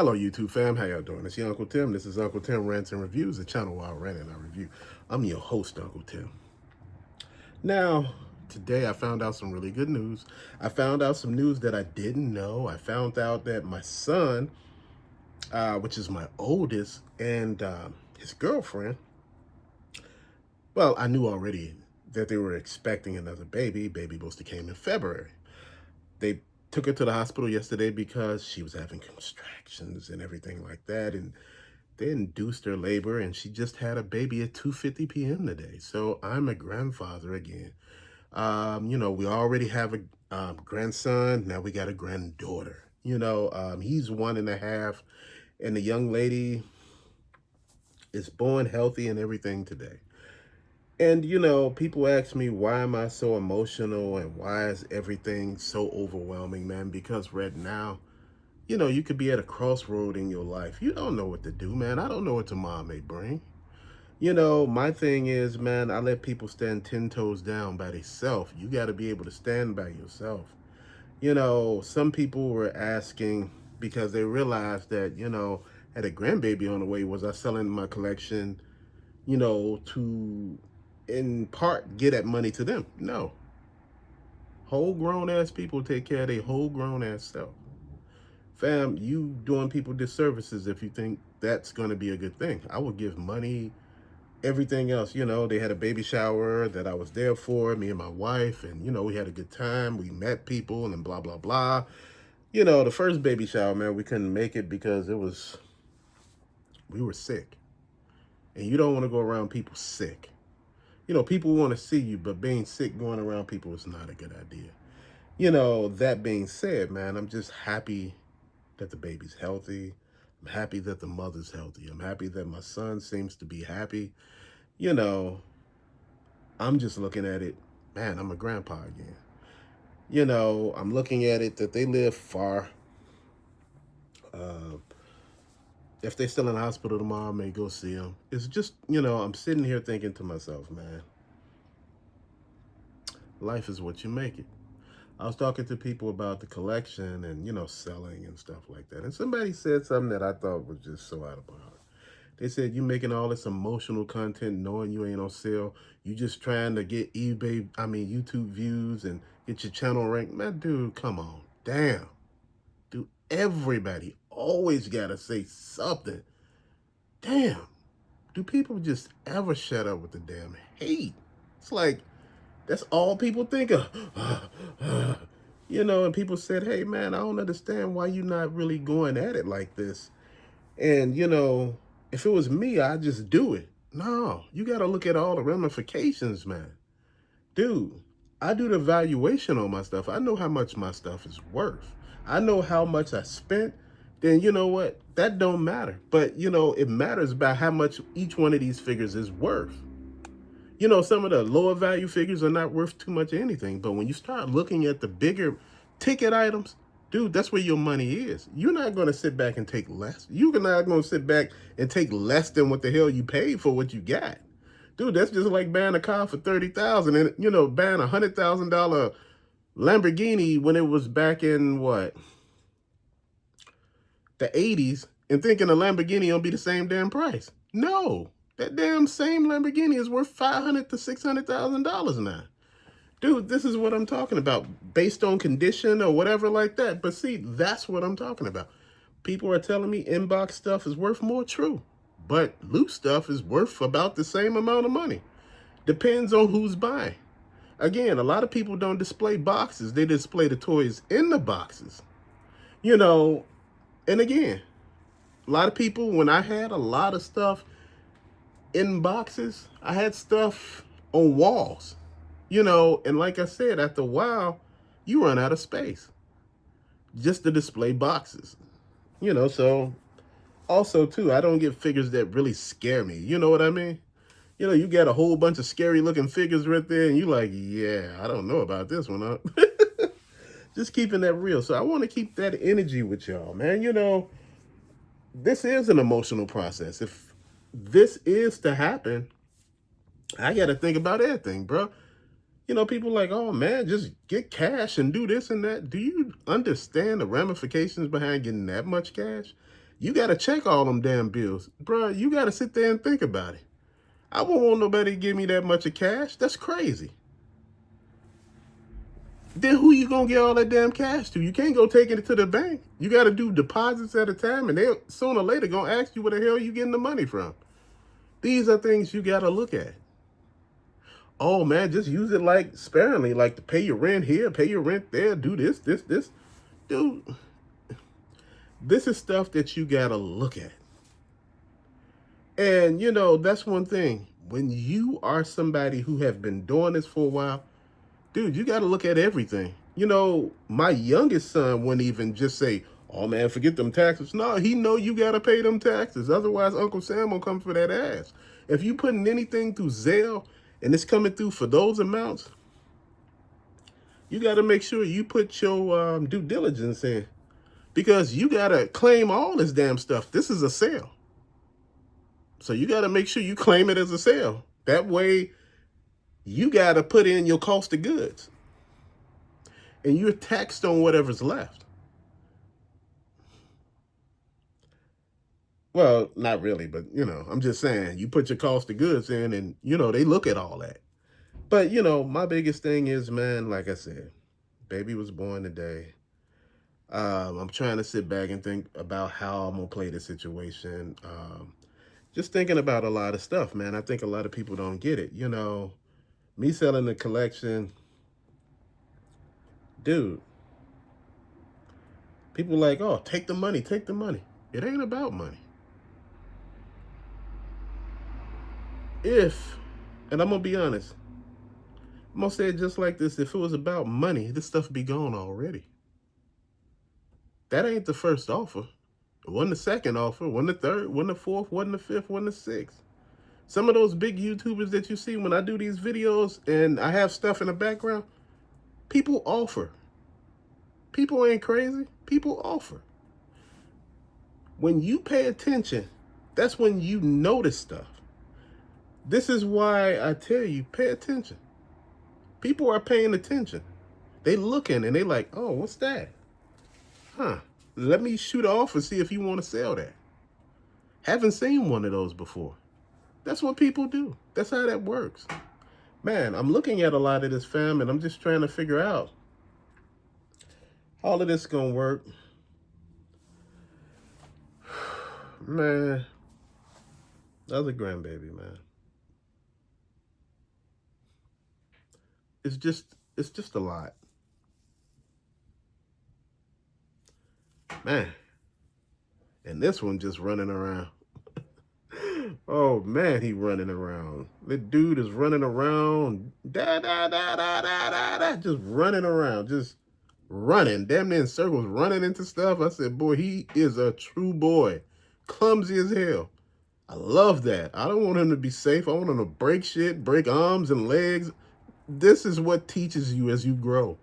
Hello, YouTube fam. How y'all doing? It's your Uncle Tim. This is Uncle Tim Rants and Reviews, the channel where I rant and I review. I'm your host, Uncle Tim. Now, today I found out some really good news. I found out some news that I didn't know. I found out that my son, which is my oldest, and his girlfriend, well, I knew already that they were expecting another baby. Baby supposed to came in February. They took her to the hospital yesterday because she was having contractions and everything like that. And they induced her labor, and she just had a baby at 2:50 p.m. today. So I'm a grandfather again. We already have a grandson. Now we got a granddaughter. He's 1.5, and the young lady is born healthy and everything today. And, people ask me, why am I so emotional and why is everything so overwhelming, man? Because right now, you could be at a crossroad in your life. You don't know what to do, man. I don't know what tomorrow may bring. My thing is, man, I let people stand 10 toes down by themselves. You got to be able to stand by yourself. Some people were asking because they realized that, had a grandbaby on the way, was I selling my collection, to in part get that money to them? No. Whole grown ass people take care of their whole grown ass self. Fam, you doing people disservices if you think that's going to be a good thing. I would give money, everything else. They had a baby shower that I was there for, me and my wife, and we had a good time. We met people and blah blah blah. The first baby shower, man, we couldn't make it because we were sick, and you don't want to go around people sick. People want to see you, but being sick going around people is not a good idea. That being said, man, I'm just happy that the baby's healthy. I'm happy that the mother's healthy. I'm happy that my son seems to be happy. You know, I'm just looking at it, man, I'm a grandpa again. I'm looking at it that they live far. Uh, if they're still in the hospital tomorrow, I may go see them. It's just, I'm sitting here thinking to myself, man, life is what you make it. I was talking to people about the collection and, selling and stuff like that. And somebody said something that I thought was just so out of bounds. They said, you making all this emotional content knowing you ain't on sale. You just trying to get YouTube views and get your channel ranked. Man, dude, come on. Damn. Dude, everybody always got to say something. Damn. Do people just ever shut up with the damn hate? It's like, that's all people think of. And people said, hey, man, I don't understand why you not really going at it like this. And, if it was me, I'd just do it. No, you got to look at all the ramifications, man. Dude, I do the valuation on my stuff. I know how much my stuff is worth. I know how much I spent. Then you know what? That don't matter. But, it matters about how much each one of these figures is worth. Some of the lower value figures are not worth too much of anything. But when you start looking at the bigger ticket items, dude, that's where your money is. You're not going to sit back and take less. You're not going to sit back and take less than what the hell you paid for what you got. Dude, that's just like buying a car for $30,000 and, buying $100,000 Lamborghini when it was back in what? The 80s, and thinking a Lamborghini will be the same damn price. No, that damn same Lamborghini is worth $500,000 to $600,000 now. Dude, this is what I'm talking about, based on condition or whatever like that. But see, that's what I'm talking about. People are telling me inbox stuff is worth more, true. But loose stuff is worth about the same amount of money. Depends on who's buying. Again, a lot of people don't display boxes. They display the toys in the boxes. And again, a lot of people, when I had a lot of stuff in boxes, I had stuff on walls. And like I said, after a while, you run out of space just to display boxes. So also too, I don't get figures that really scare me. You know what I mean? You got a whole bunch of scary looking figures right there, and you like, yeah, I don't know about this one, huh? Just keeping that real. So I want to keep that energy with y'all, man. This is an emotional process. If this is to happen, I got to think about everything, bro. People like, oh man, just get cash and do this and that. Do you understand the ramifications behind getting that much cash? You got to check all them damn bills. Bruh, you got to sit there and think about it. I won't want nobody to give me that much of cash. That's crazy. Then who you going to get all that damn cash to? You can't go taking it to the bank. You got to do deposits at a time, and they sooner or later going to ask you where the hell you getting the money from. These are things you got to look at. Oh, man, just use it like sparingly, like to pay your rent here, pay your rent there, do this. Dude, this is stuff that you got to look at. And, you know, that's one thing. When you are somebody who have been doing this for a while, dude, you got to look at everything. You know, my youngest son wouldn't even just say, oh, man, forget them taxes. No, he know you got to pay them taxes. Otherwise, Uncle Sam will come for that ass. If you putting anything through Zelle and it's coming through for those amounts, you got to make sure you put your due diligence in, because you got to claim all this damn stuff. This is a sale. So you got to make sure you claim it as a sale. That way, you got to put in your cost of goods. And you're taxed on whatever's left. Well, not really, but, you know, I'm just saying, you put your cost of goods in and, you know, they look at all that. But, you know, my biggest thing is, man, like I said, baby was born today. I'm trying to sit back and think about how I'm going to play the situation. Just thinking about a lot of stuff, man. I think a lot of people don't get it. You know, me selling the collection, dude, people like, oh, take the money, take the money. It ain't about money. And I'm going to be honest, I'm going to say it just like this. If it was about money, this stuff would be gone already. That ain't the first offer. It wasn't the second offer. It wasn't the third. It wasn't the fourth. Wasn't the fifth. Wasn't the sixth. Some of those big YouTubers that you see when I do these videos and I have stuff in the background, people offer. People ain't crazy. People offer. When you pay attention, that's when you notice stuff. This is why I tell you, pay attention. People are paying attention. They looking and they like, oh, what's that? Huh. Let me shoot off and see if you want to sell that. Haven't seen one of those before. That's what people do. That's how that works. Man, I'm looking at a lot of this, fam, and I'm just trying to figure out how all of this gonna work. Man, that's a grandbaby, man. It's just a lot. Man. And this one just running around. Oh man, he running around. The dude is running around. Just running around. Just running. Damn near in circles, running into stuff. I said, boy, he is a true boy. Clumsy as hell. I love that. I don't want him to be safe. I want him to break shit, break arms and legs. This is what teaches you as you grow.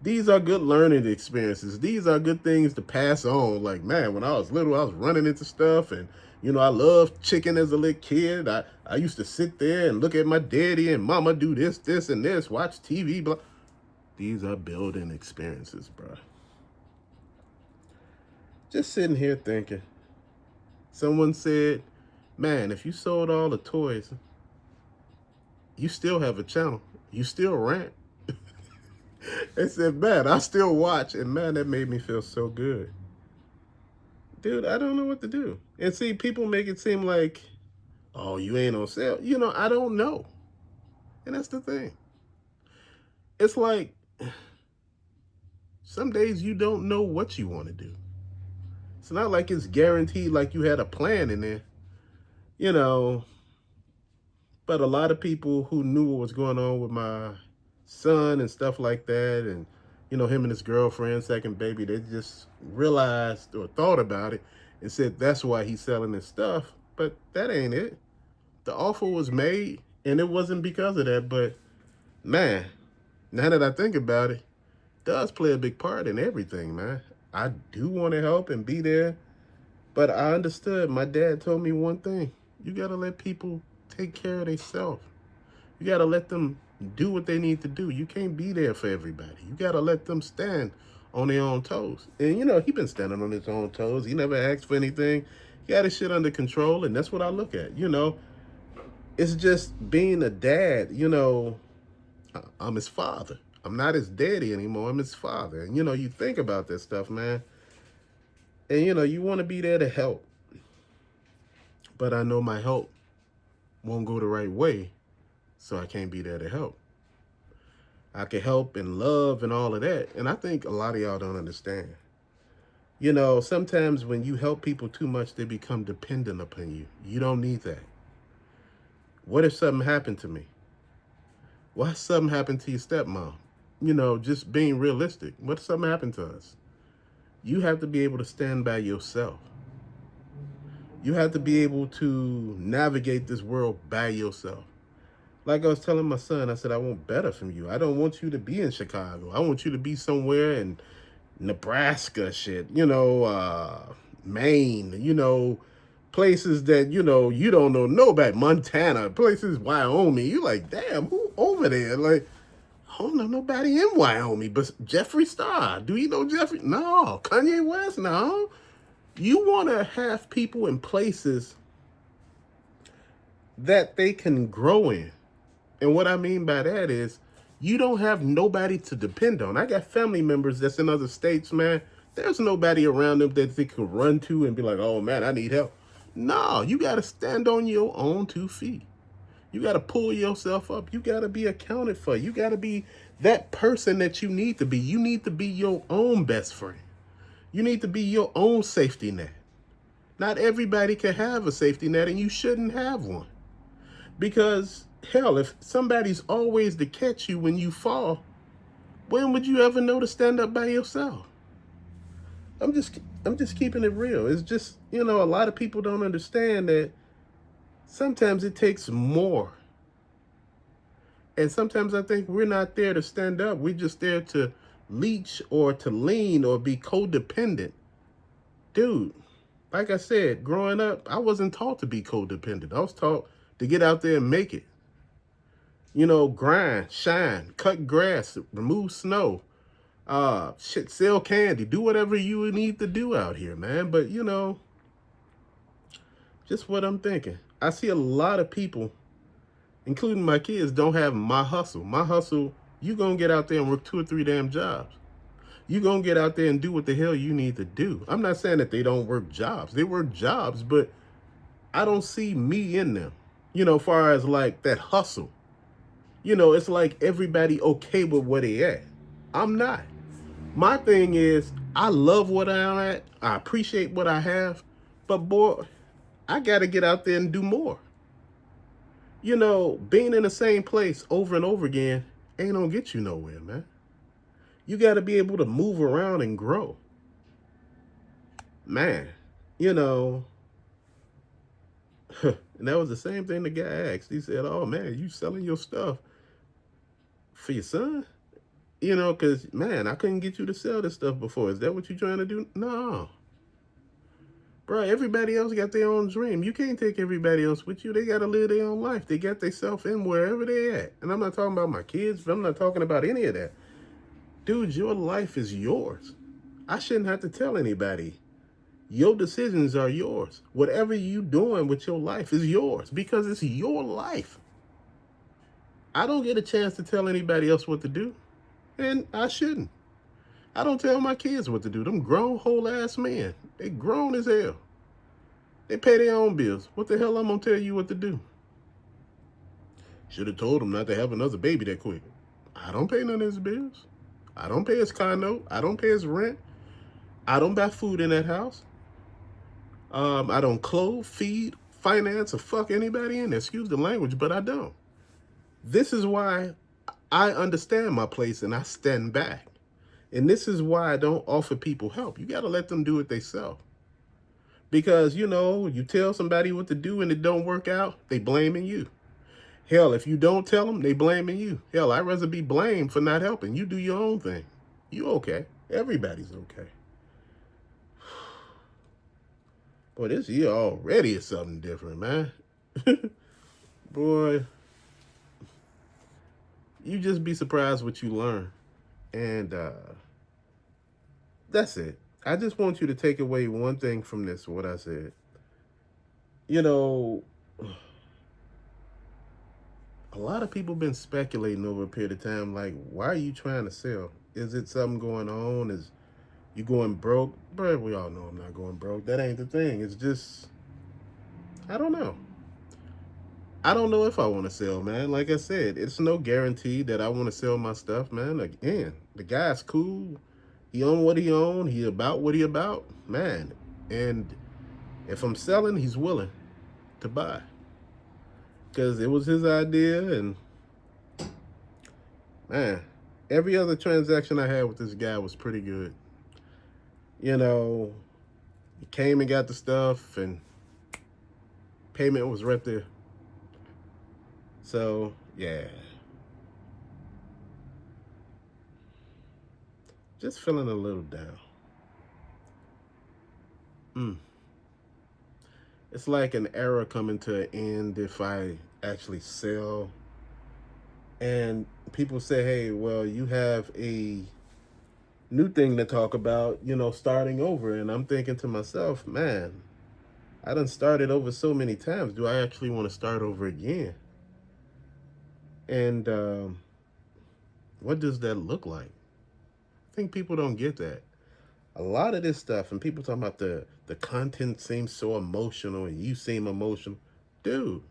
These are good learning experiences. These are good things to pass on. Like, man, when I was little, I was running into stuff. And, you know, I loved chicken as a little kid. I used to sit there and look at my daddy and mama do this, and this, watch TV, blah. These are building experiences, bro. Just sitting here thinking. Someone said, man, if you sold all the toys, you still have a channel. You still rant. They said, man, I still watch. And man, that made me feel so good. Dude, I don't know what to do. And see, people make it seem like, oh, you ain't on sale. You know, I don't know. And that's the thing. It's like, some days you don't know what you want to do. It's not like it's guaranteed like you had a plan in there. You know, but a lot of people who knew what was going on with my son and stuff like that, and, you know, him and his girlfriend, second baby, they just realized or thought about it and said that's why he's selling his stuff. But that ain't it. The offer was made, and it wasn't because of that. But, man, now that I think about it does play a big part in everything, man. I do want to help and be there, but I understood. My dad told me one thing. You got to let people take care of themselves. You got to let them do what they need to do. You can't be there for everybody. You got to let them stand on their own toes. And, you know, he been standing on his own toes. He never asked for anything. He had his shit under control, and that's what I look at. You know, it's just being a dad, you know, I'm his father. I'm not his daddy anymore. I'm his father. And, you know, you think about this stuff, man. And, you know, you want to be there to help. But I know my help won't go the right way, so I can't be there to help. I can help and love and all of that. And I think a lot of y'all don't understand. You know, sometimes when you help people too much, they become dependent upon you. You don't need that. What if something happened to me? What if something happened to your stepmom? You know, just being realistic. What if something happened to us? You have to be able to stand by yourself. You have to be able to navigate this world by yourself. Like I was telling my son, I said, I want better from you. I don't want you to be in Chicago. I want you to be somewhere in Nebraska shit, you know, Maine, you know, places that, you know, you don't know nobody, Montana, places, Wyoming. You like, damn, who over there? Like, I don't know nobody in Wyoming, but Jeffree Star. Do you know Jeffree? No. Kanye West? No. You want to have people in places that they can grow in. And what I mean by that is you don't have nobody to depend on. I got family members that's in other states, man. There's nobody around them that they could run to and be like, oh, man, I need help. No, you got to stand on your own 2 feet. You got to pull yourself up. You got to be accounted for. You got to be that person that you need to be. You need to be your own best friend. You need to be your own safety net. Not everybody can have a safety net, and you shouldn't have one. Because, hell, if somebody's always to catch you when you fall, when would you ever know to stand up by yourself? I'm just keeping it real. It's just, you know, a lot of people don't understand that sometimes it takes more. And sometimes I think we're not there to stand up. We're just there to leech or to lean or be codependent. Dude, like I said, growing up, I wasn't taught to be codependent. I was taught to get out there and make it. You know, grind, shine, cut grass, remove snow, sell candy, do whatever you need to do out here, man. But, you know, just what I'm thinking. I see a lot of people, including my kids, don't have my hustle. My hustle, you gonna get out there and work 2 or 3 damn jobs. You gonna get out there and do what the hell you need to do. I'm not saying that they don't work jobs. They work jobs, but I don't see me in them. You know, far as like that hustle. You know, it's like everybody okay with where they at. I'm not. My thing is, I love what I'm at. I appreciate what I have. But boy, I got to get out there and do more. You know, being in the same place over and over again ain't gonna get you nowhere, man. You got to be able to move around and grow. Man, you know, and that was the same thing the guy asked. He said, oh, man, you selling your stuff for your son? You know, because, man, I couldn't get you to sell this stuff before. Is that what you're trying to do? No. Bro, everybody else got their own dream. You can't take everybody else with you. They got to live their own life. They got themselves in wherever they at. And I'm not talking about my kids. I'm not talking about any of that. Dude, your life is yours. I shouldn't have to tell anybody. Your decisions are yours. Whatever you doing with your life is yours because it's your life. I don't get a chance to tell anybody else what to do, and I shouldn't. I don't tell my kids what to do. Them grown whole ass men. They grown as hell. They pay their own bills. What the hell I'm gonna tell you what to do? Should have told them not to have another baby that quick. I don't pay none of his bills. I don't pay his car note. I don't pay his rent. I don't buy food in that house. I don't clothe, feed, finance, or fuck anybody in there. Excuse the language, but I don't. This is why I understand my place and I stand back. And this is why I don't offer people help. You got to let them do it themselves. Because, you know, you tell somebody what to do and it don't work out, they blaming you. Hell, if you don't tell them, they blaming you. Hell, I'd rather be blamed for not helping. You do your own thing. You okay. Everybody's okay. Boy, this year already is something different, man. Boy, you just be surprised what you learn. And That's it. I just want you to take away one thing from this, what I said. You know, a lot of people been speculating over a period of time, like, why are you trying to sell? Is it something going on? Is you going broke? Bro, we all know I'm not going broke. That ain't the thing. It's just, I don't know. I don't know if I want to sell, man. Like I said, it's no guarantee that I want to sell my stuff, man. Again, the guy's cool. He own what he own. He about what he about, man. And if I'm selling, he's willing to buy because it was his idea. And man, every other transaction I had with this guy was pretty good. You know, he came and got the stuff, and payment was right there. So yeah, just feeling a little down. It's like an era coming to an end if I actually sell. And people say, hey, well, you have a new thing to talk about, starting over. And I'm thinking to myself, man, I done started over so many times. Do I actually want to start over again? And what does that look like? I think people don't get that. A lot of this stuff, and people talking about the content seems so emotional and you seem emotional. Dude,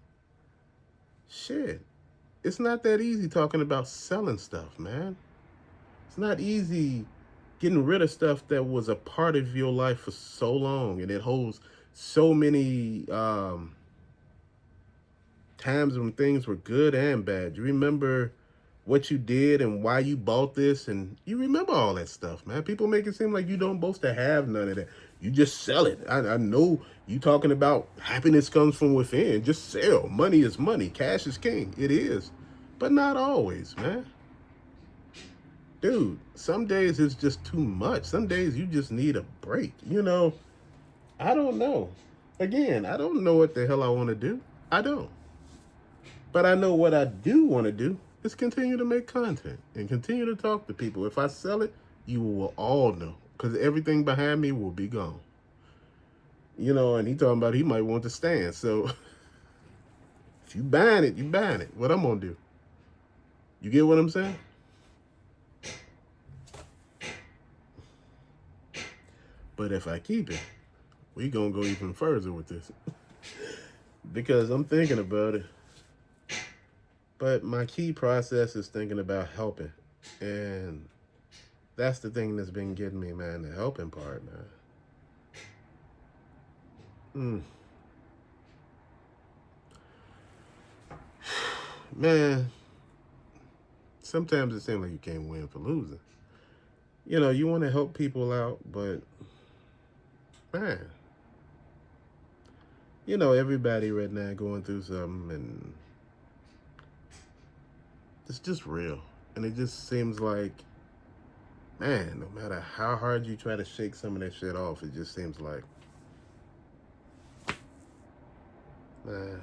shit. It's not that easy talking about selling stuff, man. It's not easy getting rid of stuff that was a part of your life for so long, and it holds so many times when things were good and bad. You remember what you did and why you bought this, and you remember all that stuff, man. People make it seem like you don't supposed to have none of that. You just sell it. I know you talking about happiness comes from within. Just sell. Money is money. Cash is king. It is. But not always, man. Dude, some days it's just too much. Some days you just need a break. I don't know. Again, I don't know what the hell I want to do. I don't. But I know what I do want to do is continue to make content and continue to talk to people. If I sell it, you will all know because everything behind me will be gone. And he talking about he might want to stand. So if you buying it, you buying it. What I'm going to do? You get what I'm saying? But if I keep it, we going to go even further with this because I'm thinking about it. But my key process is thinking about helping. And that's the thing that's been getting me, man, the helping part, man. Man, sometimes it seems like you can't win for losing. You want to help people out, but man, everybody right now going through something, and it's just real. And it just seems like, man, no matter how hard you try to shake some of that shit off, it just seems like, man.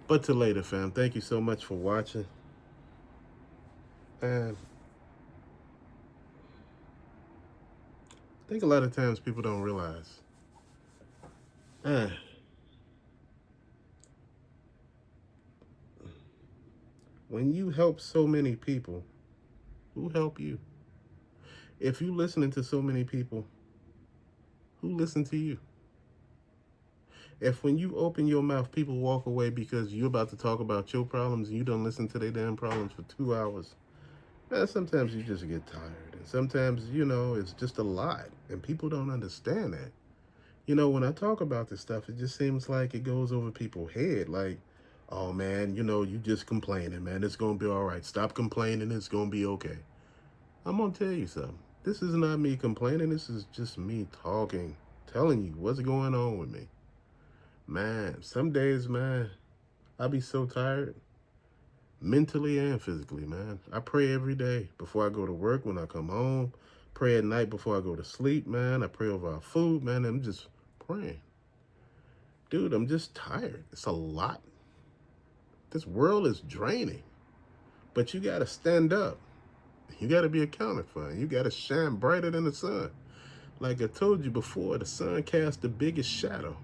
But till later, fam. Thank you so much for watching. And I think a lot of times people don't realize, when you help so many people, who help you? If you listening to so many people, who listen to you? If when you open your mouth, people walk away because you're about to talk about your problems and you don't listen to their damn problems for 2 hours, man, sometimes you just get tired. And sometimes, it's just a lot. And people don't understand that. When I talk about this stuff, it just seems like it goes over people's head. Like, oh, man, you just complaining, man. It's going to be all right. Stop complaining. It's going to be okay. I'm going to tell you something. This is not me complaining. This is just me talking, telling you what's going on with me. Man, some days, man, I be so tired, mentally and physically, man. I pray every day before I go to work, when I come home. Pray at night before I go to sleep, man. I pray over our food, man. I'm just praying. Dude, I'm just tired. It's a lot. This world is draining. But you got to stand up You got to be accounted for. You got to shine brighter than the sun. Like I told you before, the sun casts the biggest shadow.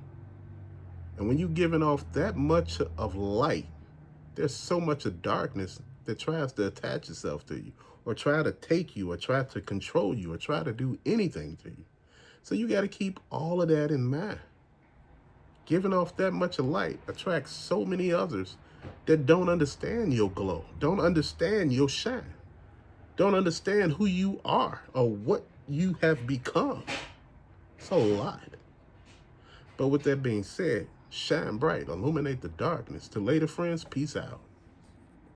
And when you're giving off that much of light, there's so much of darkness that tries to attach itself to you, or try to take you, or try to control you, or try to do anything to you. So you got to keep all of that in mind. Giving off that much of light attracts so many others that don't understand your glow, don't understand your shine, don't understand who you are or what you have become. It's a lot. But with that being said, shine bright, illuminate the darkness. Till later, friends, peace out.